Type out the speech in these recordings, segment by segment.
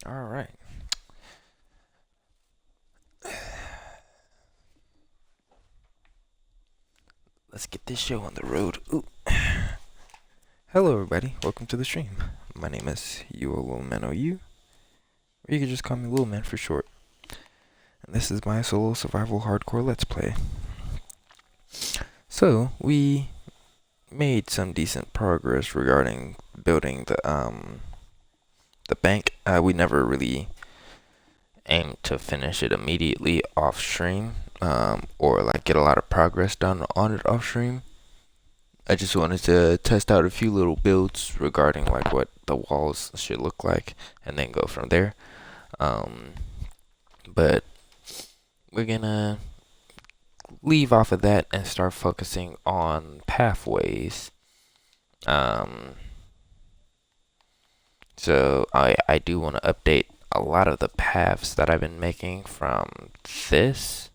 All right. Let's get this show on the road. Ooh. Hello, everybody. Welcome to the stream. My name is You, or you can just call me Little Man for short. And this is my solo survival hardcore let's play. So, we made some decent progress regarding building the bank. We never really aimed to finish it immediately off stream, or like get a lot of progress done on it off stream. I just wanted to test out a few little builds regarding like what the walls should look like, and then go from there. Um, but we're gonna leave off of that and start focusing on pathways. Um, so I do want to update a lot of the paths that I've been making from this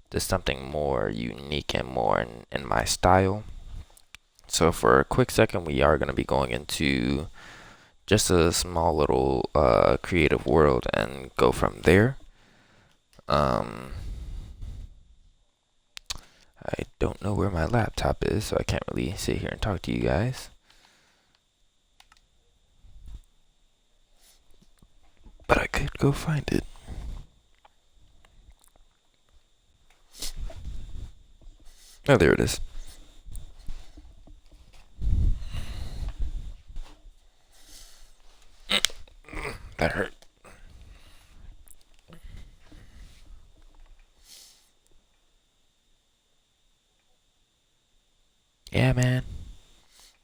to something more unique and more in my style. So for a quick second, we are going to be going into just a small little creative world and go from there. Um, I don't know where my laptop is, so I can't really sit here and talk to you guys. But I could go find it. Oh, there it is. That hurt. Yeah, man.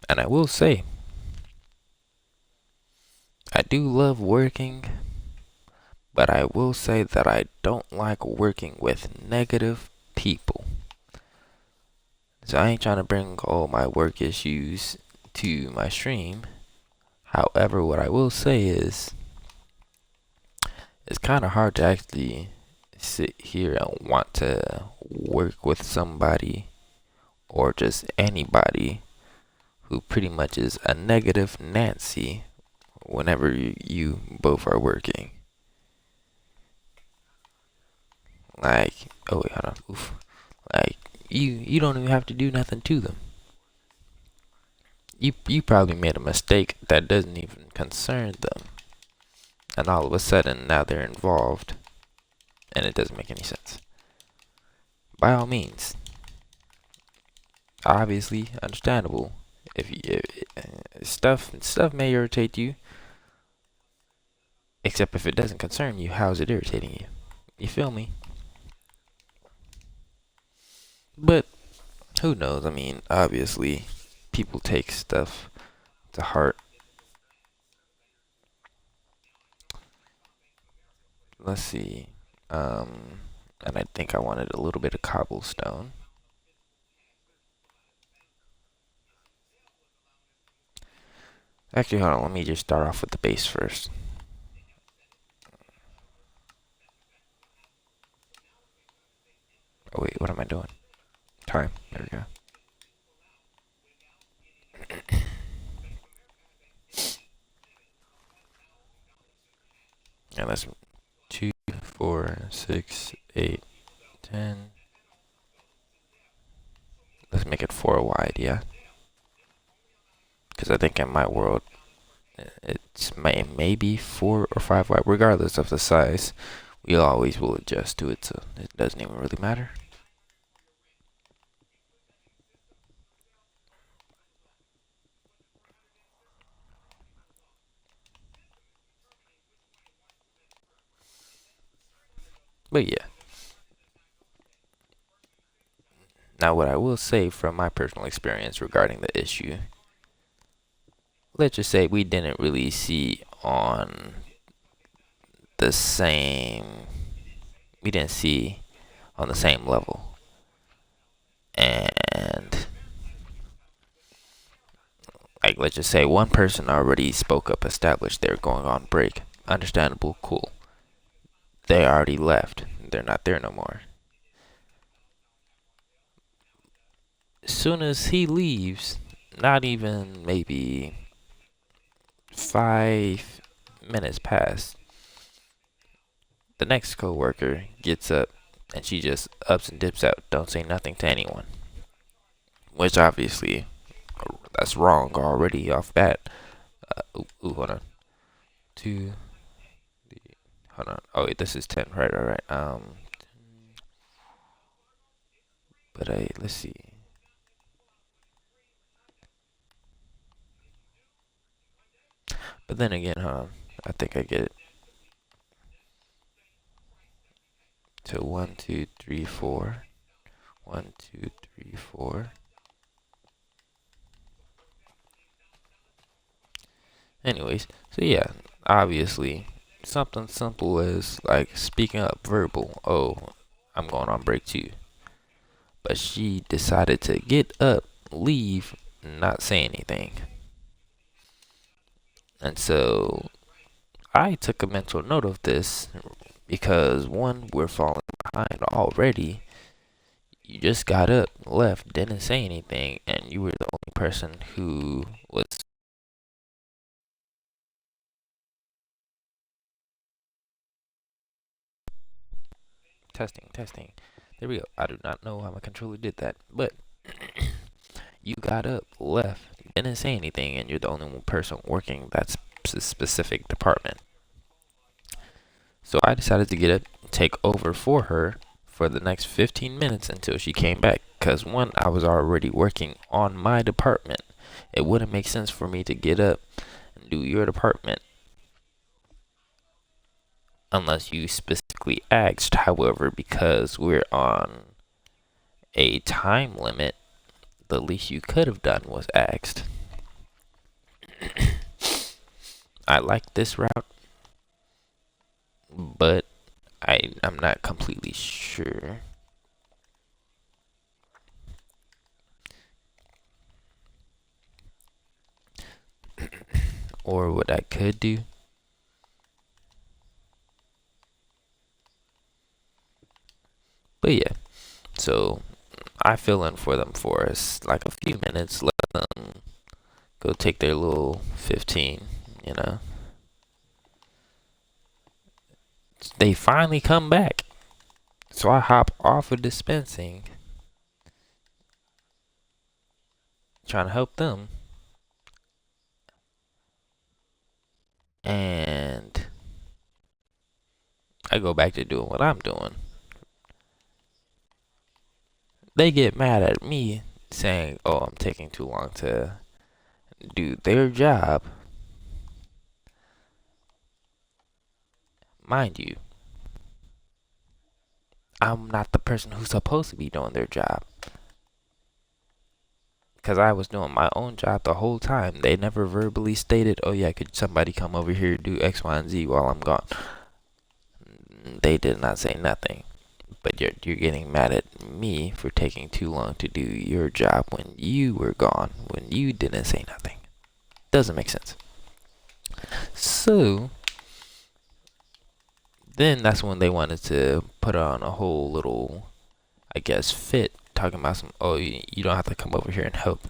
And I will say, I do love working, but I will say that I don't like working with negative people. So I ain't trying to bring all my work issues to my stream. However, what I will say is, it's kind of hard to actually sit here and want to work with somebody or just anybody who pretty much is a negative Nancy whenever you both are working. Like, oh wait, hold on. Oof. Like, you don't even have to do nothing to them. You probably made a mistake that doesn't even concern them, and all of a sudden now they're involved, and it doesn't make any sense. By all means, obviously understandable. If stuff may irritate you, except if it doesn't concern you, how's it irritating you? You feel me? But who knows? I mean, obviously, people take stuff to heart. Let's see. And I think I wanted a little bit of cobblestone. Actually, hold on. Let me just start off with the base first. Oh wait, what am I doing? Time. There we go. And that's 2, 4, 6, 8, 10. Let's make it 4 wide, yeah. Because I think in my world, it's maybe 4 or 5 wide, regardless of the size. We always will adjust to it, so it doesn't even really matter. But yeah. Now, what I will say from my personal experience regarding the issue, let's just say we didn't really see on the same, we didn't see on the same level. And, like, let's just say one person already spoke up, established they're going on break. Understandable, cool. They already left. They're not there no more. As soon as he leaves, not even maybe 5 minutes pass, The next coworker gets up and she just ups and dips out, don't say nothing to anyone. Which obviously, that's wrong already off bat. Hold on. Two, hold on. Oh wait, this is 10. Right, alright. But let's see. But then again, I think I get it. So 1, 2, 3, 4. 1, 2, 3, 4. Anyways, so yeah, obviously, something simple as like speaking up verbal. Oh, I'm going on break too. But she decided to get up, leave, not say anything. And so I took a mental note of this because one, we're falling behind already. You just got up, left, didn't say anything, and you were the only person who was testing. There we go. I do not know how my controller did that, but you got up, left, didn't say anything, and you're the only one person working that specific department. So I decided to get up, take over for her for the next 15 minutes until she came back. Because one, I was already working on my department. It wouldn't make sense for me to get up and do your department unless you specifically asked. However, because we're on a time limit, the least you could have done was asked. I like this route, but I'm not completely sure. Or what I could do. But yeah, so I fill in for them for us like a few minutes, let them go take their little 15, you know. They finally come back. So I hop off of dispensing, trying to help them. And I go back to doing what I'm doing. They get mad at me saying, oh, I'm taking too long to do their job. Mind you, I'm not the person who's supposed to be doing their job. Because I was doing my own job the whole time. They never verbally stated, oh yeah, could somebody come over here do X, Y, and Z while I'm gone. They did not say nothing. But you're getting mad at me for taking too long to do your job when you were gone, when you didn't say nothing. Doesn't make sense. So then that's when they wanted to put on a whole little, I guess, fit, talking about some, oh, you don't have to come over here and help.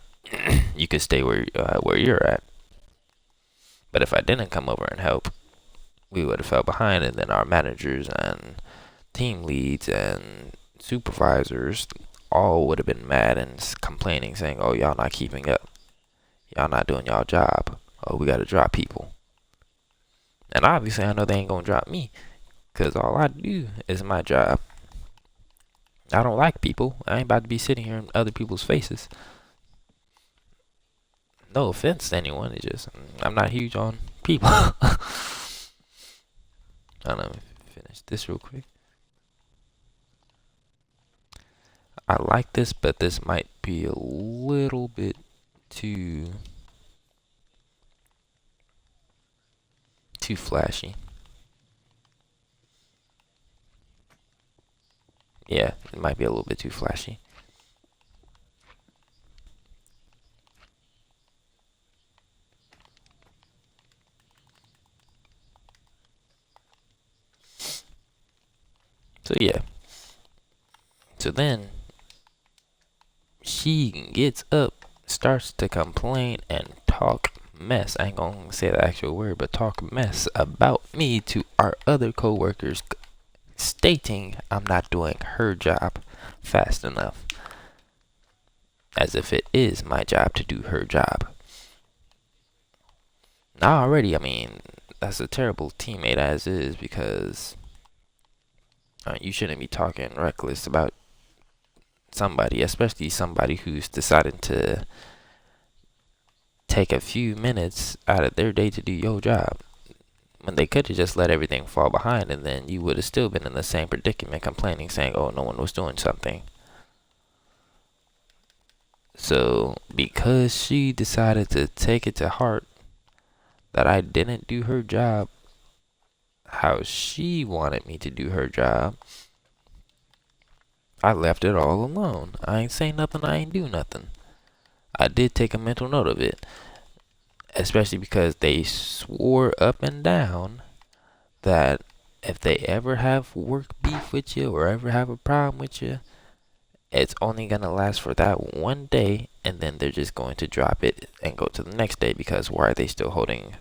You could stay where you're at. But if I didn't come over and help, we would have fell behind, and then our managers and team leads and supervisors all would have been mad and complaining, saying, oh, y'all not keeping up. Y'all not doing y'all job. Oh, we got to drop people. And obviously, I know they ain't going to drop me because all I do is my job. I don't like people. I ain't about to be sitting here in other people's faces. No offense to anyone. It's just, I'm not huge on people. I don't know. Finish this real quick. I like this, but this might be a little bit too flashy. Yeah, it might be a little bit too flashy. So yeah. So then she gets up, starts to complain and talk mess. I ain't gonna say the actual word, but talk mess about me to our other coworkers stating I'm not doing her job fast enough, as if it is my job to do her job. Now already, I mean, that's a terrible teammate as is, because you shouldn't be talking reckless about somebody, especially somebody who's decided to take a few minutes out of their day to do your job, when they could have just let everything fall behind, and then you would have still been in the same predicament, complaining, saying, oh, no one was doing something. So because she decided to take it to heart that I didn't do her job how she wanted me to do her job, I left it all alone. I ain't say nothing, I ain't do nothing. I did take a mental note of it, especially because they swore up and down that if they ever have work beef with you or ever have a problem with you, it's only gonna last for that one day, and then they're just going to drop it and go to the next day, because why are they still holding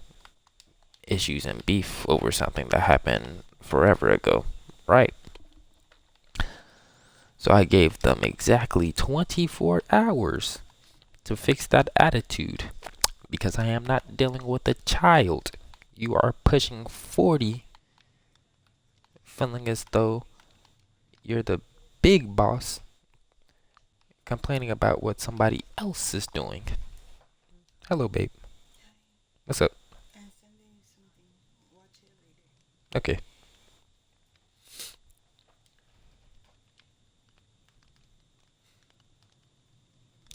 issues and beef over something that happened forever ago, right? So I gave them exactly 24 hours to fix that attitude, because I am not dealing with a child. You are pushing 40, feeling as though you're the big boss, complaining about what somebody else is doing. Hello, babe. What's up? Okay.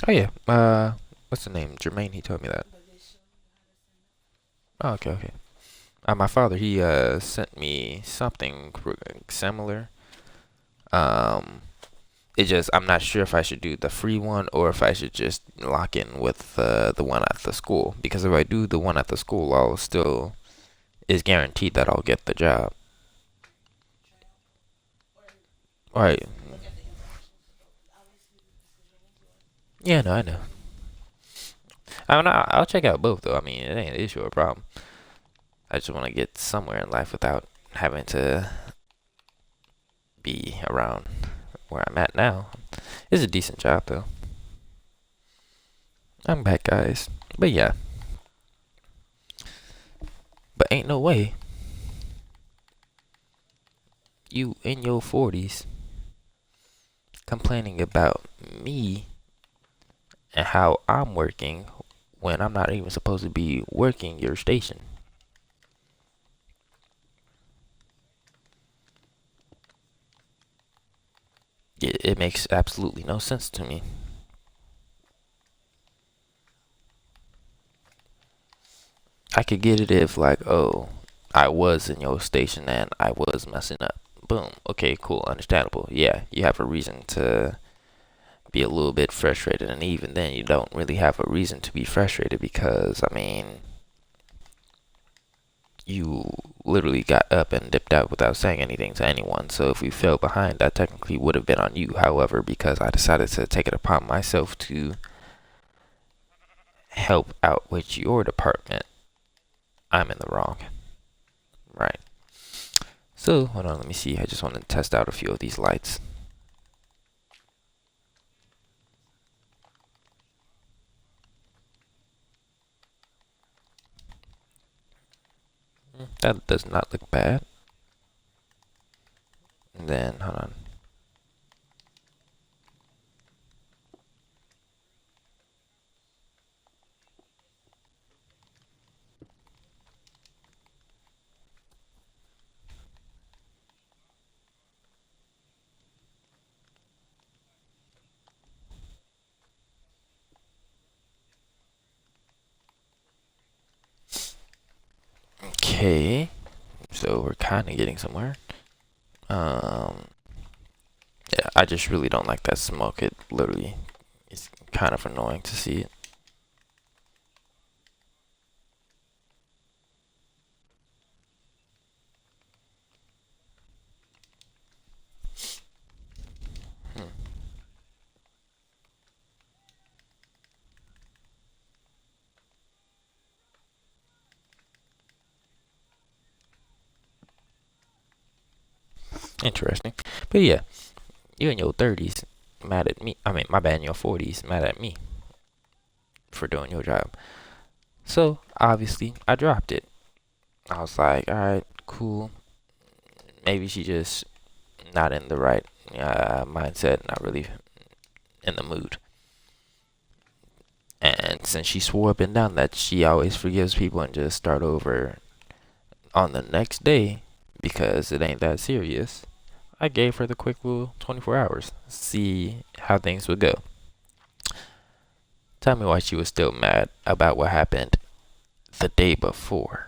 Oh yeah. What's the name? Jermaine. He told me that. Oh, okay, okay. My father, he sent me something similar. Um, it just, I'm not sure if I should do the free one or if I should just lock in with the one at the school, because if I do the one at the school, I'll still, it's guaranteed that I'll get the job. All right. Yeah, no, I know. I mean, I'll check out both though. I mean, it ain't an issue or a problem. I just want to get somewhere in life without having to be around where I'm at now. It's a decent job though. I'm back, guys. But yeah, but ain't no way you in your 40s complaining about me and how I'm working when I'm not even supposed to be working your station. It makes absolutely no sense to me. I could get it if, like, oh, I was in your station and I was messing up. Boom. Okay, cool. Understandable. Yeah, you have a reason to be a little bit frustrated, and even then you don't really have a reason to be frustrated, because I mean, you literally got up and dipped out without saying anything to anyone. So if we fell behind, that technically would have been on you. However, because I decided to take it upon myself to help out with your department, I'm in the wrong. Right. So hold on, let me see. I just want to test out a few of these lights. That does not look bad. And then hold on. Okay. So we're kind of getting somewhere. Yeah, I just really don't like that smoke. It literally is kind of annoying to see it. Hmm. Interesting. But yeah, you in your 30s mad at me. I mean, my bad, in your 40s mad at me for doing your job. So obviously, I dropped it. I was like, all right, cool. Maybe she just not in the right mindset, not really in the mood. And since she swore up and down that she always forgives people and just start over on the next day because it ain't that serious, I gave her the quick little 24 hours, see how things would go. Tell me why she was still mad about what happened the day before.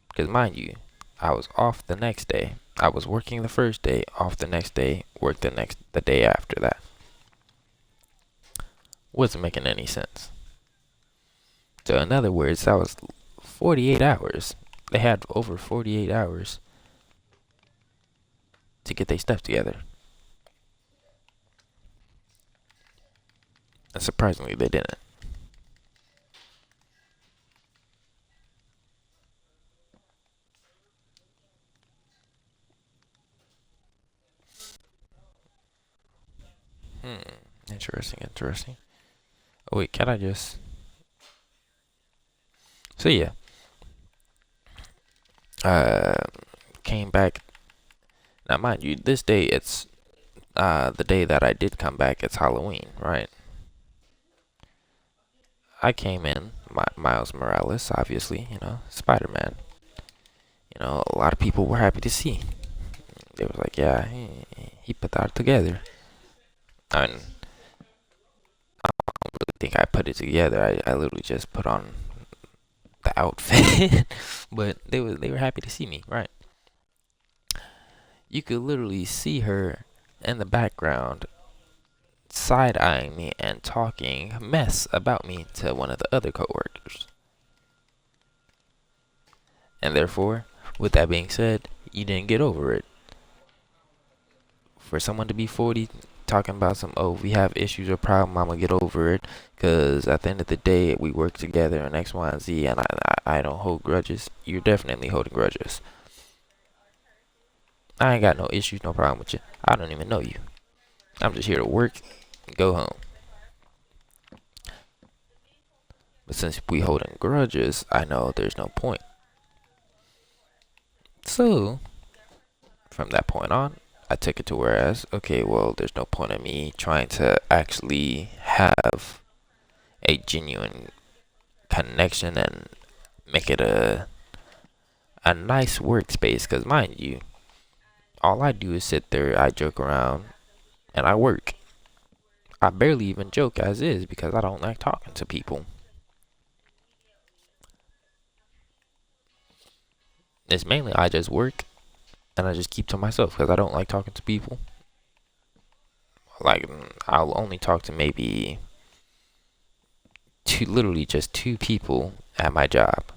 Because mind you, I was off the next day. I was working the first day, off the next day, worked the day after that. Wasn't making any sense. So in other words, that was 48 hours. They had over 48 hours to get their stuff together. And surprisingly, they didn't. Hmm. Interesting, interesting. Oh wait, can I just... So yeah, uh, came back. Now mind you, this day it's the day that I did come back. It's Halloween, right? I came in, Miles Morales, obviously, Spider-Man. A lot of people were happy to see. They was like, yeah, he put that together. I mean, I think I put it together. I literally just put on the outfit, but they were happy to see me, right? You could literally see her in the background side eyeing me and talking mess about me to one of the other coworkers. And therefore, with that being said, you didn't get over it. For someone to be 40 talking about some, oh, we have issues or problem, I'm gonna get over it, because at the end of the day, we work together and X, Y, and Z, and I don't hold grudges. You're definitely holding grudges. I ain't got no issues, no problem with you. I don't even know you. I'm just here to work and go home. But since we holding grudges, I know there's no point. So, from that point on, I took it to whereas, okay, well, there's no point in me trying to actually have a genuine connection and make it a nice workspace. Because mind you, all I do is sit there, I joke around, and I work. I barely even joke as is because I don't like talking to people. It's mainly I just work and I just keep to myself because I don't like talking to people. Like I'll only talk to maybe literally just two people at my job.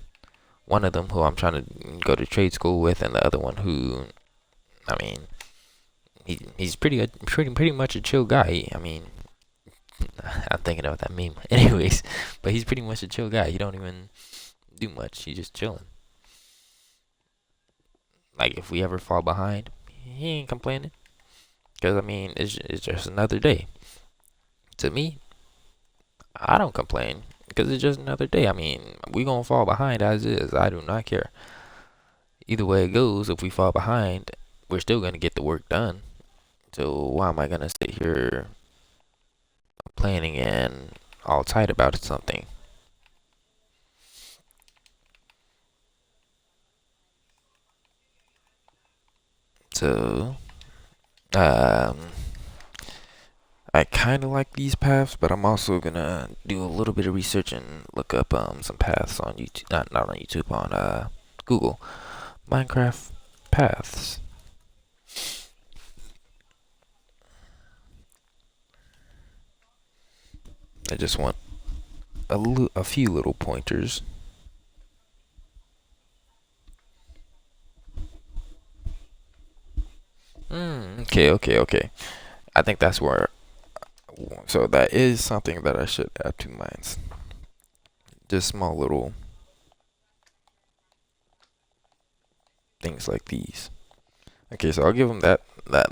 One of them who I'm trying to go to trade school with, and the other one who, I mean, he's pretty much a chill guy. I mean, I'm thinking about that meme. Anyways, but he's pretty much a chill guy. He don't even do much. He's just chilling. Like if we ever fall behind, he ain't complaining. Cause I mean, it's just another day. To me, I don't complain because it's just another day. I mean, we gonna fall behind as is. I do not care. Either way it goes, if we fall behind, we're still gonna get the work done. So why am I gonna sit here complaining and all tight about something? So, um, I kind of like these paths, but I'm also gonna do a little bit of research and look up some paths on YouTube. Not on YouTube, on Google. Minecraft paths. I just want a few little pointers. Okay. I think that's where. So that is something that I should add to mines. Just small little things like these. Okay, so I'll give him that. That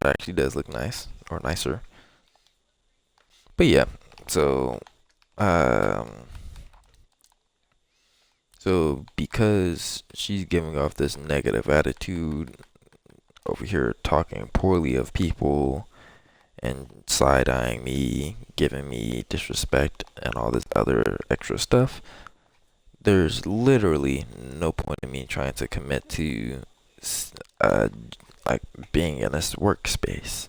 actually does look nice or nicer. But yeah, so um, so because she's giving off this negative attitude over here, talking poorly of people and side eyeing me, giving me disrespect and all this other extra stuff, there's literally no point in me trying to commit to uh like being in this workspace.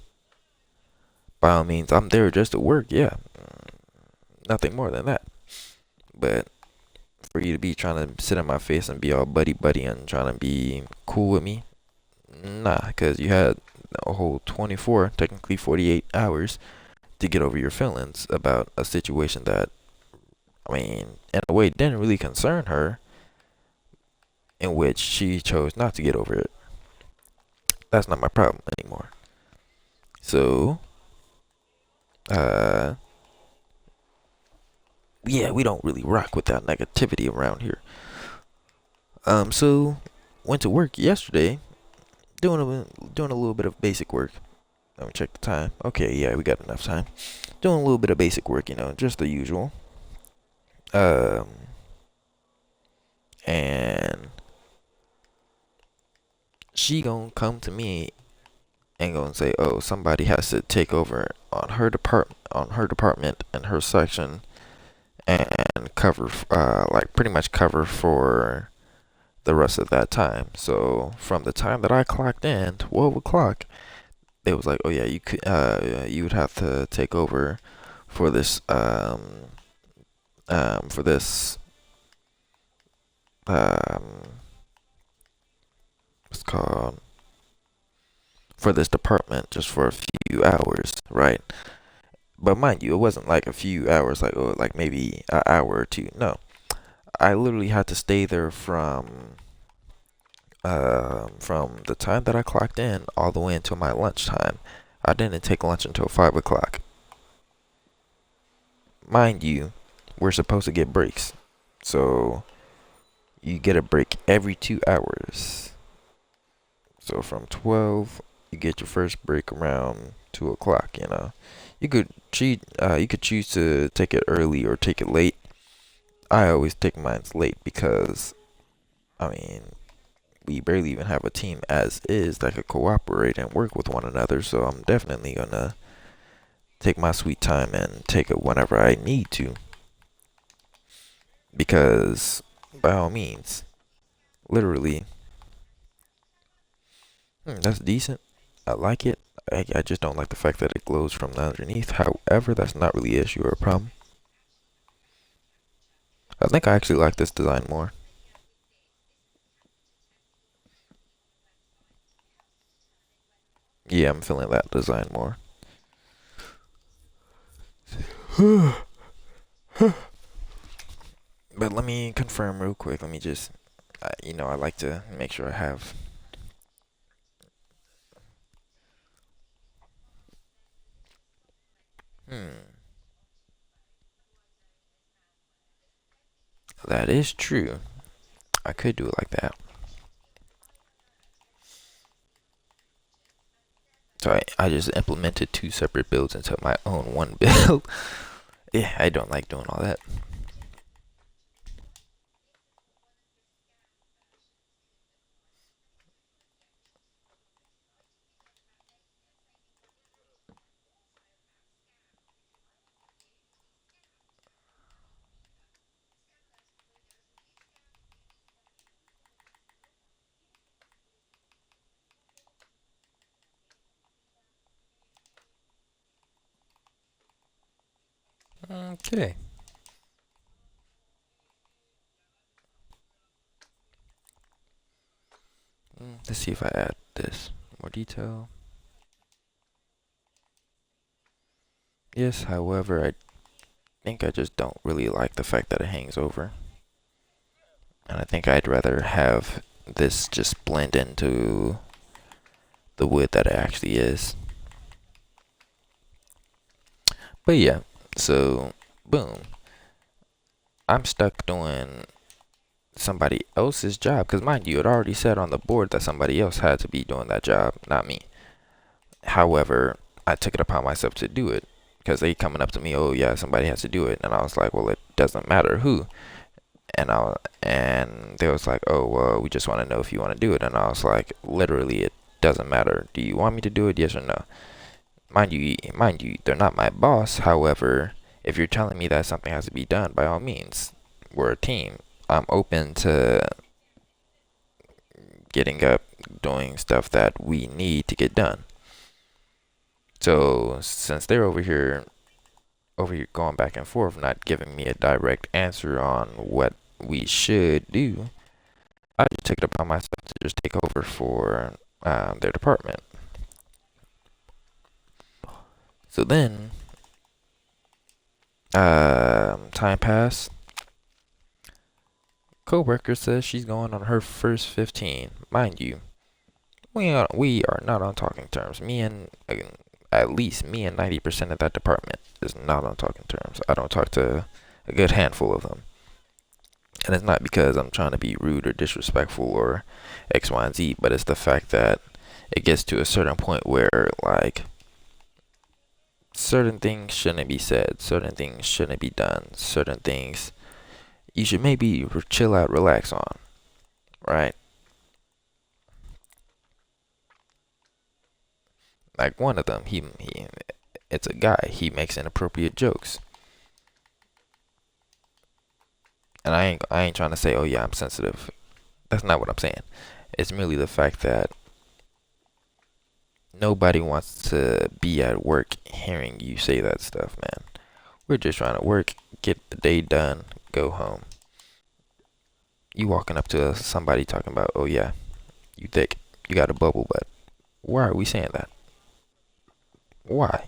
By all means, I'm there just to work, yeah, nothing more than that. But for you to be trying to sit in my face and be all buddy buddy and trying to be cool with me, nah, because you had a whole 24, technically 48 hours to get over your feelings about a situation that, I mean, in a way didn't really concern her, in which she chose not to get over it. That's not my problem anymore. So, uh, yeah, we don't really rock with that negativity around here. So went to work yesterday, doing a little bit of basic work. Let me check the time. Okay, yeah, we got enough time. Doing a little bit of basic work, just the usual. Um, and she gonna come to me and gonna say, "Oh, somebody has to take over on her department and her section, and cover, like pretty much cover for the rest of that time." So from the time that I clocked in, 12 o'clock, it was like, "Oh yeah, you would have to take over for this, for this, um, what's it called, for this department just for a few hours, right?" But mind you, it wasn't like a few hours, like, oh, like maybe an hour or two. No, I literally had to stay there from the time that I clocked in all the way until my lunchtime. I didn't take lunch until 5 o'clock. Mind you, we're supposed to get breaks, so you get a break every 2 hours. So from 12, you get your first break around 2 o'clock. You could choose to take it early or take it late. I always take mine late because, I mean, we barely even have a team as is that could cooperate and work with one another. So I'm definitely gonna take my sweet time and take it whenever I need to, because by all means, literally, that's decent. I like it. I just don't like the fact that it glows from the underneath. However, that's not really an issue or a problem. I think I actually like this design more. Yeah, I'm feeling that design more. But let me confirm real quick. Let me just, I like to make sure I have. Hmm, that is true. I could do it like that. So I just implemented two separate builds into my own one build. Yeah, I don't like doing all that. Okay. Let's see if I add this more detail. Yes, however, I think I just don't really like the fact that it hangs over. And I think I'd rather have this just blend into the wood that it actually is. But yeah, so boom. I'm stuck doing somebody else's job. Because mind you, it already said on the board that somebody else had to be doing that job, not me. However, I took it upon myself to do it because they coming up to me, oh yeah, somebody has to do it, and I was like, well, it doesn't matter who. And they was like, oh well, we just want to know if you want to do it, and I was like, literally, it doesn't matter. Do you want me to do it? Yes or no? Mind you, they're not my boss. However, if you're telling me that something has to be done, by all means, we're a team. I'm open to getting up, doing stuff that we need to get done. So since they're over here going back and forth, not giving me a direct answer on what we should do, I just took it upon myself to just take over for their department. So then, time passed. Coworker says she's going on her first 15. Mind you, we are not on talking terms. At least me and 90% of that department is not on talking terms. I don't talk to a good handful of them. And it's not because I'm trying to be rude or disrespectful or X, Y, and Z, but it's the fact that it gets to a certain point where, like, certain things shouldn't be said, certain things shouldn't be done, certain things you should maybe chill out, relax on, right? Like one of them, he it's a guy. He makes inappropriate jokes, and I ain't trying to say, oh yeah, I'm sensitive. That's not what I'm saying. It's merely the fact that nobody wants to be at work hearing you say that stuff, man. We're just trying to work, get the day done, go home. You walking up to somebody talking about, oh yeah, you thick, you got a bubble butt. Why are we saying that? Why?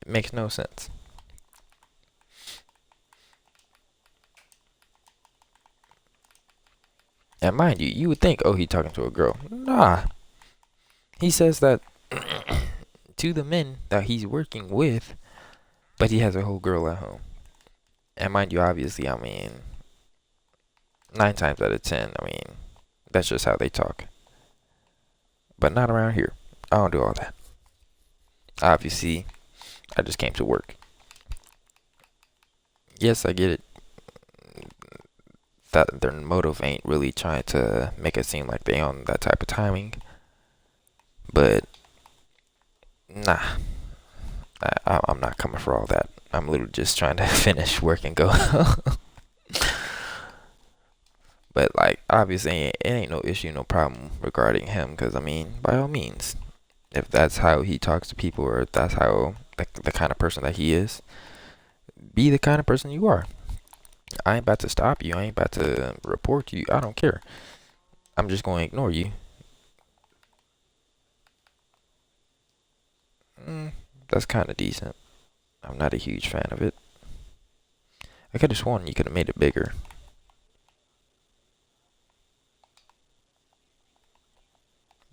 It makes no sense. And mind you, you would think, oh, he talking to a girl. Nah. He says that to the men that he's working with, but he has a whole girl at home. And mind you, obviously, I mean, 9 times out of 10, I mean, that's just how they talk. But not around here. I don't do all that. Obviously, I just came to work. Yes, I get it. That their motive ain't really trying to make it seem like they own that type of timing. But, nah. I'm not coming for all that. I'm literally just trying to finish work and go. But like, obviously, it ain't no issue, no problem regarding him. Because I mean, by all means, if that's how he talks to people, or if that's how the kind of person that he is, be the kind of person you are. I ain't about to stop you. I ain't about to report you. I don't care. I'm just going to ignore you. That's kind of decent. I'm not a huge fan of it. I could have sworn you could have made it bigger.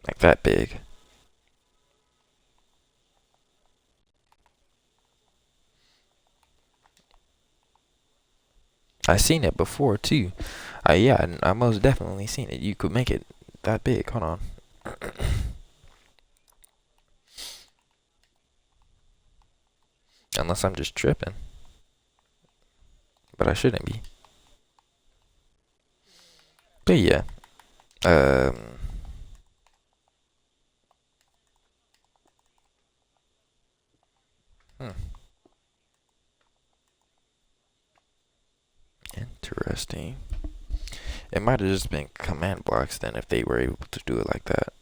Like that big. I seen it before too. Yeah, I most definitely seen it. You could make it that big. Hold on. Unless I'm just tripping. But I shouldn't be. But yeah. Um hmm. Interesting. It might have just been command blocks then if they were able to do it like that.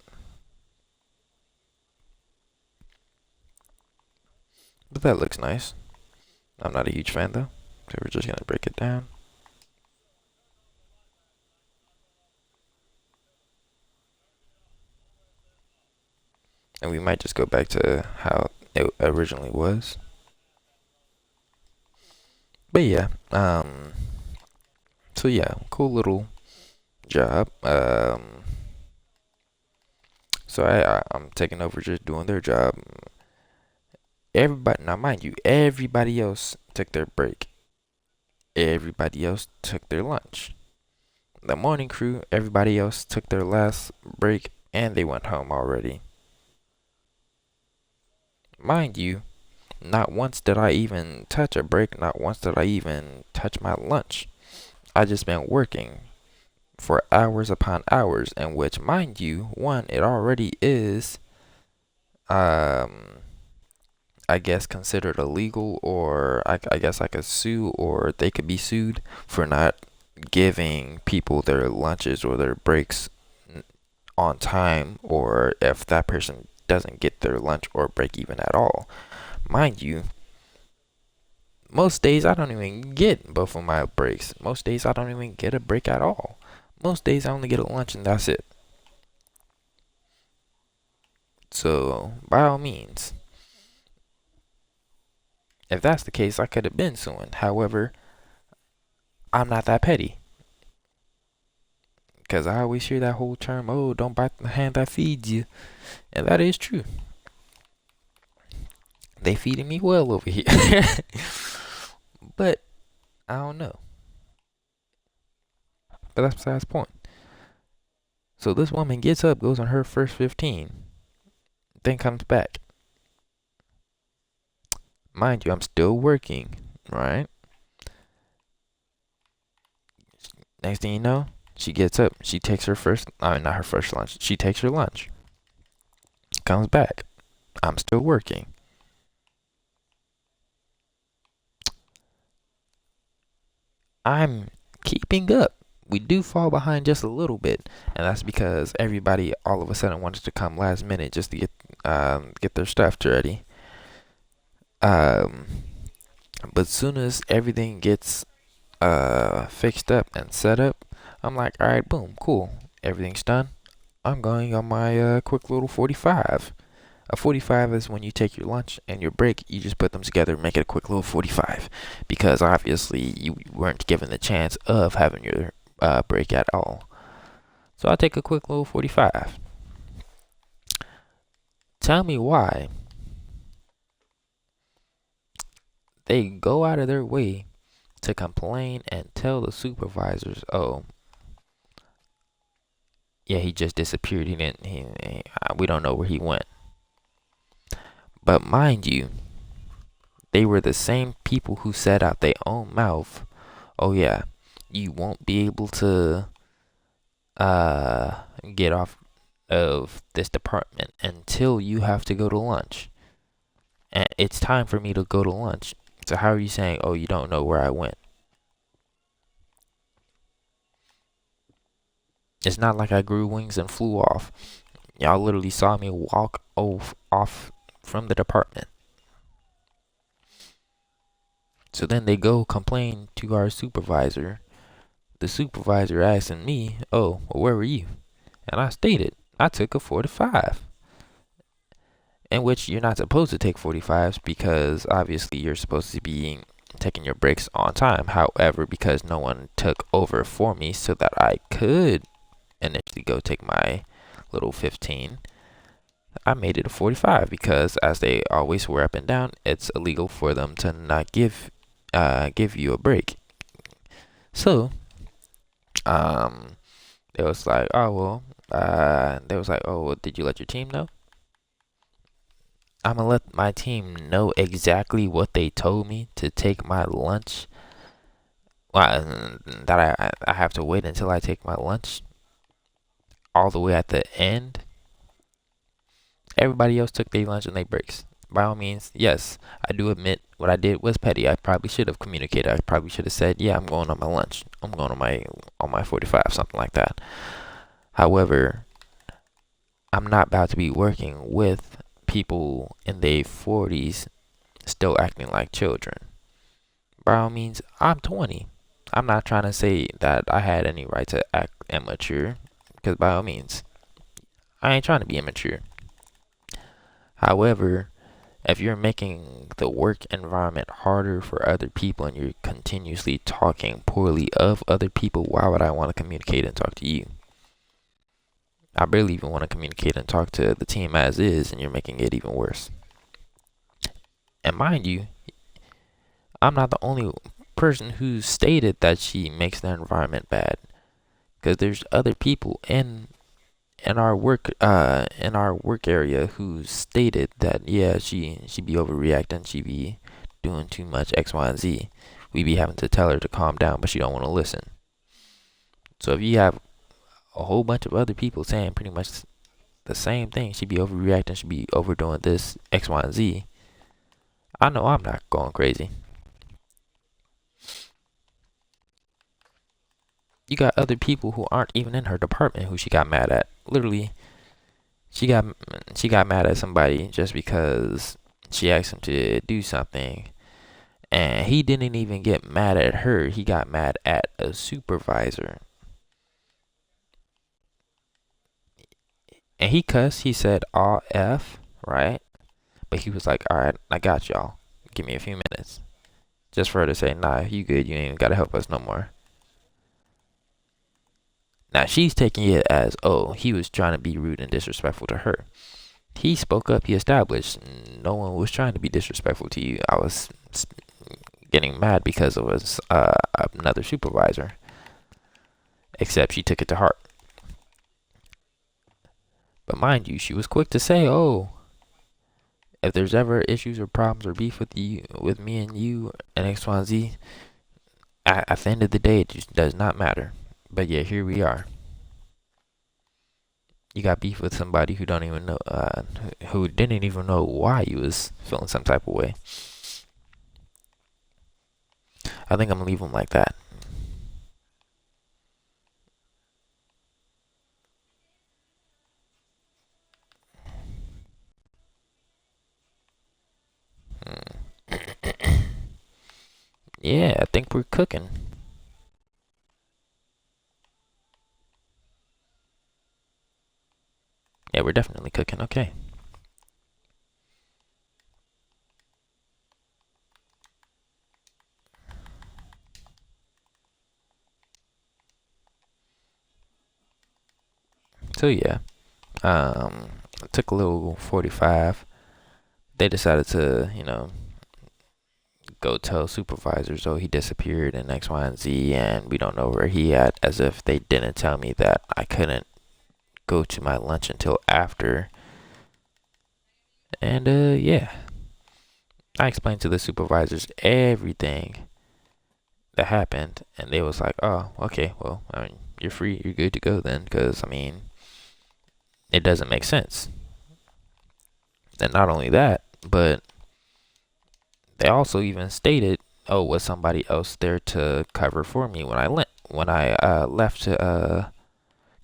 But that looks nice. I'm not a huge fan though. So we're just gonna break it down. And we might just go back to how it originally was. But yeah, so yeah, cool little job. So I'm taking over just doing their job. Everybody, now mind you, everybody else took their break. everybody else took their lunch. The morning crew, everybody else took their last break and they went home already. Mind you, not once did I even touch a break, not once did I even touch my lunch. I just been working for hours upon hours, in which, mind you, one, it already is, um, I guess, considered illegal, or I guess I could sue, or they could be sued for not giving people their lunches or their breaks on time, or if that person doesn't get their lunch or break even at all. Mind you, most days I don't even get both of my breaks. Most days I don't even get a break at all. Most days I only get a lunch and that's it. So, by all means, if that's the case, I could have been suing. However, I'm not that petty. Because I always hear that whole term, oh, don't bite the hand that feeds you. And that is true. They feeding me well over here. But, I don't know. But that's besides the point. So this woman gets up, goes on her first 15, then comes back. Mind you, I'm still working, right? Next thing you know, she gets up. She takes her first, not her first lunch. She takes her lunch. Comes back. I'm still working. I'm keeping up. We do fall behind just a little bit, and that's because everybody all of a sudden wanted to come last minute just to get their stuff ready. Um, but soon as everything gets fixed up and set up, I'm like, all right, boom, cool, everything's done. I'm going on my quick little 45. A 45 is when you take your lunch and your break, you just put them together and make it a quick little 45. Because obviously you weren't given the chance of having your break at all. So I take a quick little 45. Tell me why they go out of their way to complain and tell the supervisors, oh, yeah, he just disappeared. We don't know where he went. But mind you, they were the same people who said out their own mouth, oh yeah, you won't be able to get off of this department until you have to go to lunch. And it's time for me to go to lunch. So how are you saying, oh, you don't know where I went? It's not like I grew wings and flew off. Y'all literally saw me walk off from the department. So then they go complain to our supervisor. The supervisor asking me, oh, well, where were you? And I stated, I took a 45. In which you're not supposed to take 45s because obviously you're supposed to be taking your breaks on time. However, because no one took over for me so that I could initially go take my little 15, I made it a 45 because, as they always swear up and down, it's illegal for them to not give you a break. So, they was like, oh well, they was like, oh well, did you let your team know? I'm gonna let my team know exactly what they told me to take my lunch. Well, that I have to wait until I take my lunch all the way at the end. Everybody else took their lunch and their breaks. By all means, yes, I do admit what I did was petty. I probably should have communicated. I probably should have said, yeah, I'm going on my lunch. I'm going on my 45, something like that. However, I'm not about to be working with people in their 40s still acting like children. By all means, I'm 20. I'm not trying to say that I had any right to act immature, because by all means, I ain't trying to be immature. However, if you're making the work environment harder for other people and you're continuously talking poorly of other people, why would I want to communicate and talk to you? I barely even want to communicate and talk to the team as is, and you're making it even worse. And mind you, I'm not the only person who stated that she makes the environment bad. Because there's other people in our work area who stated that yeah she be overreacting, she be doing too much X, Y, and Z. We be having to tell her to calm down, but she don't want to listen. So if you have a whole bunch of other people saying pretty much the same thing, she be overreacting, she be overdoing this X, Y, and Z. I know I'm not going crazy. You got other people who aren't even in her department who she got mad at. Literally, she got she got mad at somebody just because she asked him to do something, and he didn't even get mad at her. He got mad at a supervisor, and he cussed. He said all f right, but he was like, "All right, I got y'all. Give me a few minutes." Just for her to say, "Nah, you good. You ain't even gotta help us no more." Now she's taking it as, oh, he was trying to be rude and disrespectful to her. He spoke up. He established no one was trying to be disrespectful to you. I was getting mad because of another supervisor. Except she took it to heart. But mind you, she was quick to say, "Oh, if there's ever issues or problems or beef with you, with me and you and X, Y, and Z, at the end of the day, it just does not matter." But yeah, here we are. You got beef with somebody who don't even know, who didn't even know why you was feeling some type of way. I think I'm gonna leave them like that. Yeah, I think we're cooking. Yeah, we're definitely cooking. Okay. So yeah, it took a little 45. They decided to, go tell supervisors, oh, he disappeared and X, Y, and Z, and we don't know where he at, as if they didn't tell me that I couldn't go to my lunch until after. And yeah, I explained to the supervisors everything that happened, and they was like, oh, okay, well, I mean, you're free, you're good to go then, because I mean, it doesn't make sense. And not only that, but they also even stated, oh, was somebody else there to cover for me when I left to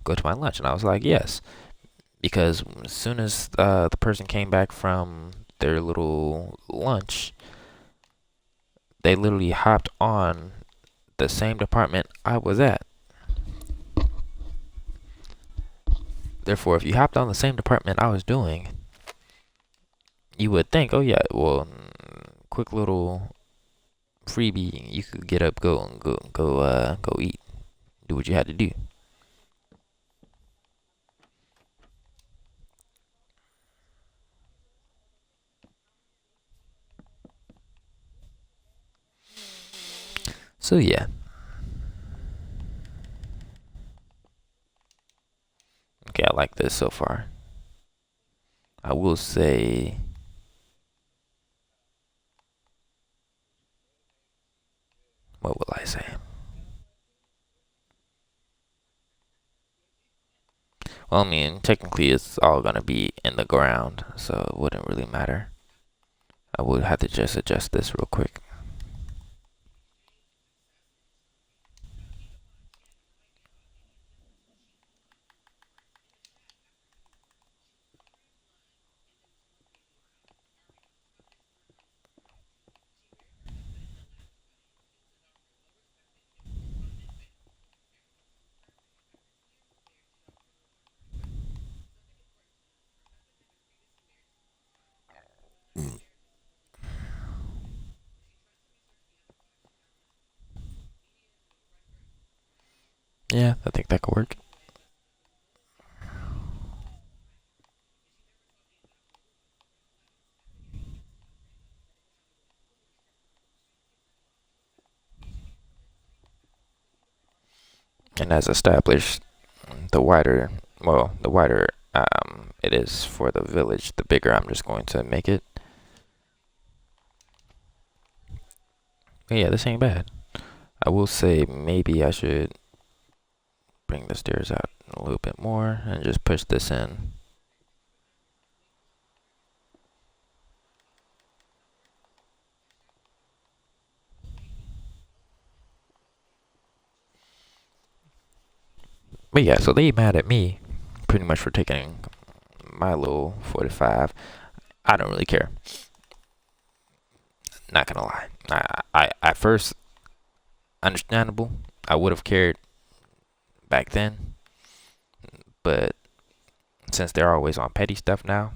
go to my lunch? And I was like, yes, because as soon as the person came back from their little lunch, they literally hopped on the same department I was at. Therefore, if you hopped on the same department I was doing, you would think, oh yeah, well, quick little freebie, you could get up, go and go eat, do what you had to do. So yeah, okay, I like this so far. I will say, what will I say? Well, I mean, technically it's all gonna be in the ground, so it wouldn't really matter. I would have to just adjust this real quick. Yeah, I think that could work. And as established, the wider, the wider it is for the village, the bigger I'm just going to make it. But yeah, this ain't bad. I will say maybe I should bring the stairs out a little bit more and just push this in. But yeah, so they mad at me pretty much for taking my little 45. I don't really care. Not gonna lie. At first, understandable. I would have cared back then, but since they're always on petty stuff now,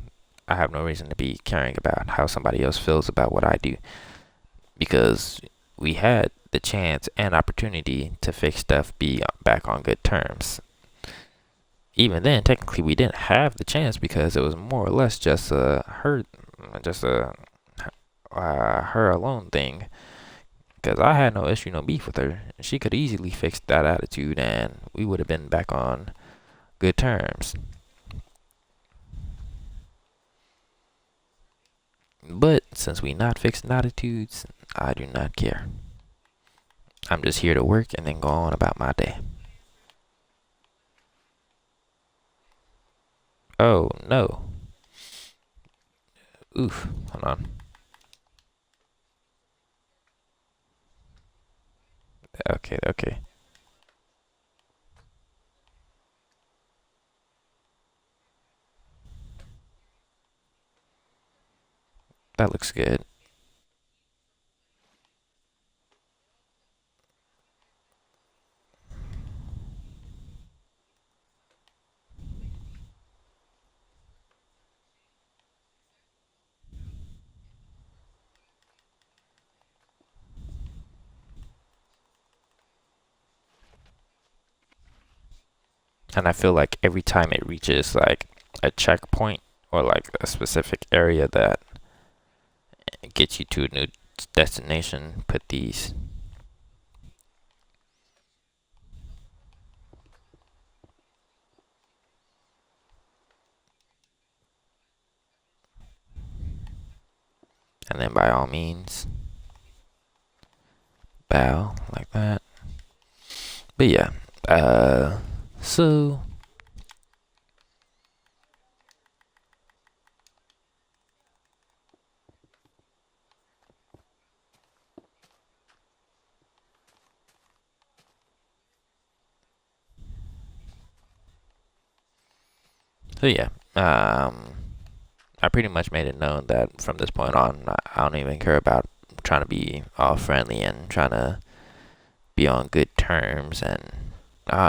I have no reason to be caring about how somebody else feels about what I do, because we had the chance and opportunity to fix stuff, be back on good terms. Even then, technically, we didn't have the chance because it was more or less just just a her alone thing. Because I had no issue, no beef with her. She could easily fix that attitude, and we would have been back on good terms. But since we not fixing attitudes, I do not care. I'm just here to work and then go on about my day. Oh no. Oof. Hold on. Okay, okay. That looks good. And I feel like every time it reaches like a checkpoint or like a specific area that gets you to a new destination, put these. And then by all means, bow like that. But yeah, so yeah, I pretty much made it known that from this point on, I don't even care about trying to be all friendly and trying to be on good terms. And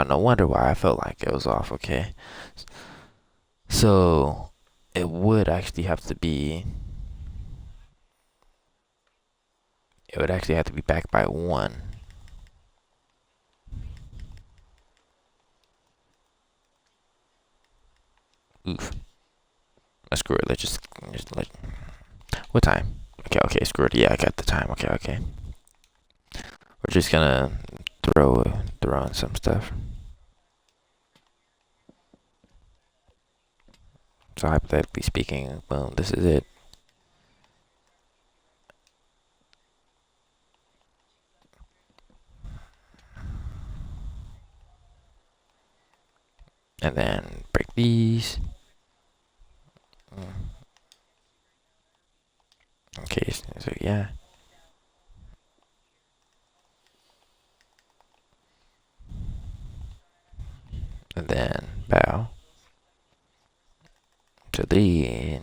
no wonder why I felt like it was off. Okay, so it would actually have to be. It would actually have to be back by one. Oof. Screw it. Let's just let. What time? Okay, okay. Screw it. Yeah, I got the time. Okay, okay. We're just gonna throw in some stuff. So hypothetically speaking, boom, this is it. And then break these. Okay, so yeah. And then bow to the.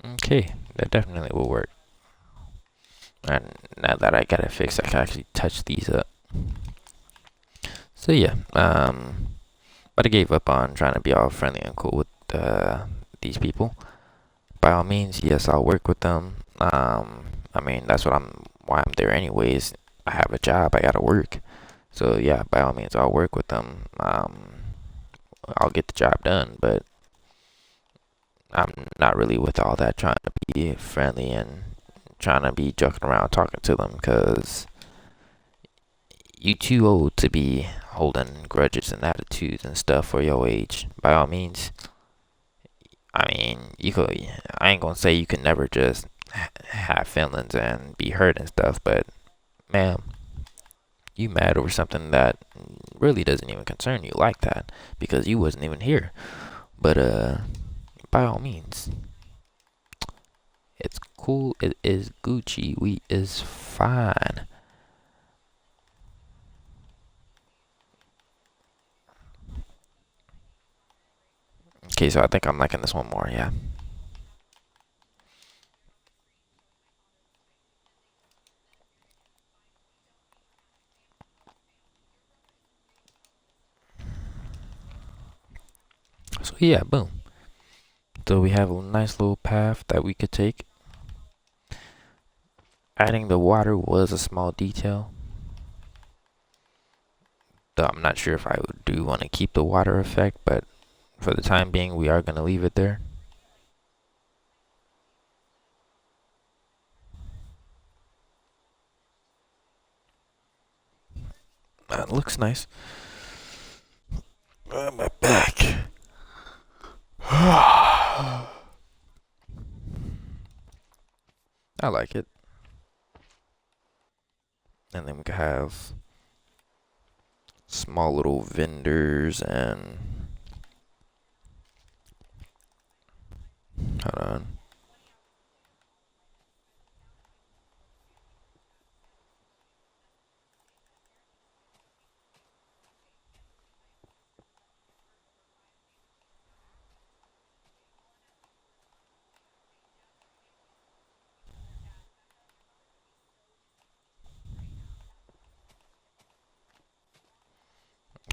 Okay, that definitely will work. And now that I got it fixed, I can actually touch these up. So yeah, but I gave up on trying to be all friendly and cool with these people. By all means, yes, I'll work with them. I mean, that's why I'm there anyways. I have a job, I gotta work. So yeah, by all means, I'll work with them. I'll get the job done, but I'm not really with all that trying to be friendly and trying to be joking around talking to them because you too old to be holding grudges and attitudes and stuff for your age. By all means, I mean, you could. I ain't gonna say you can never just have feelings and be hurt and stuff, but ma'am, you mad over something that really doesn't even concern you like that because you wasn't even here. But by all means, it's cool. It is Gucci. We is fine. Okay, so I think I'm liking this one more. Yeah. So yeah, boom. So we have a nice little path that we could take. Adding the water was a small detail. Though I'm not sure if I do want to keep the water effect, but for the time being, we are going to leave it there. It looks nice. My back. I like it. And then we could have small little vendors and hold on.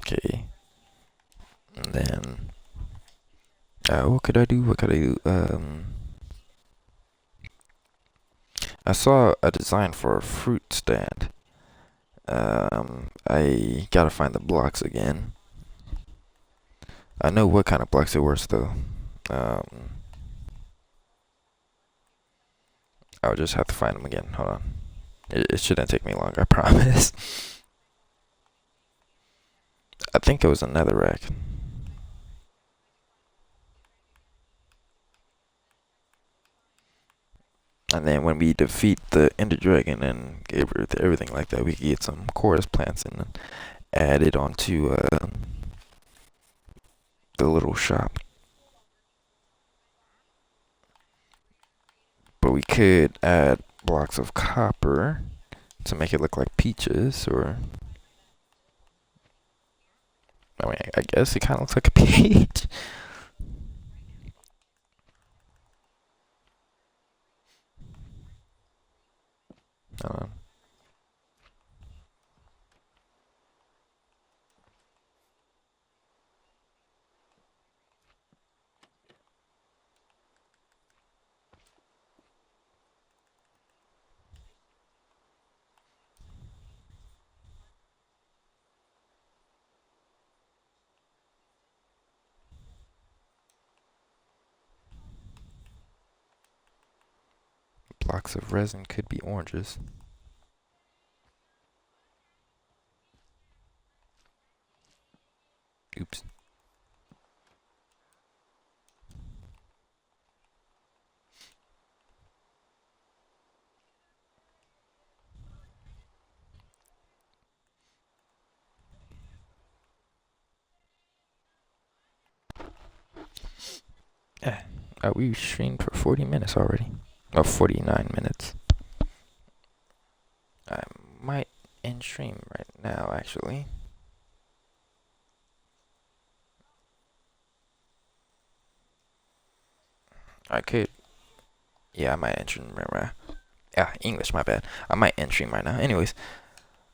Okay. And then what could I do? What could I do? I saw a design for a fruit stand. I gotta find the blocks again. I know what kind of blocks it was though. Um, I'll just have to find them again. Hold on. It shouldn't take me long, I promise. I think it was another rack. And then when we defeat the Ender Dragon and everything like that, we can get some chorus plants and add it onto the little shop. But we could add blocks of copper to make it look like peaches, or I mean, I guess it kind of looks like a peach. uh, blocks of resin could be oranges. Oops. Yeah. We streamed for 40 minutes already. Oh, 49 minutes. I might end stream right now, actually. I could. Yeah, I might end stream right now. Yeah, English, my bad. I might end stream right now. Anyways,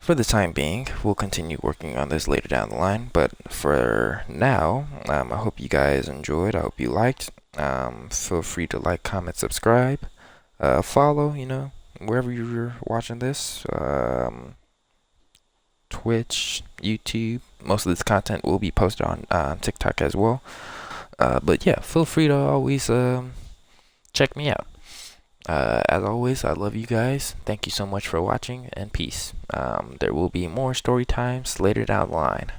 for the time being, we'll continue working on this later down the line. But for now, I hope you guys enjoyed. I hope you liked. Feel free to like, comment, subscribe, follow. Wherever you're watching this. Twitch, YouTube. Most of this content will be posted on TikTok as well. But yeah, feel free to always check me out. As always, I love you guys. Thank you so much for watching, and peace. There will be more story times later down the line.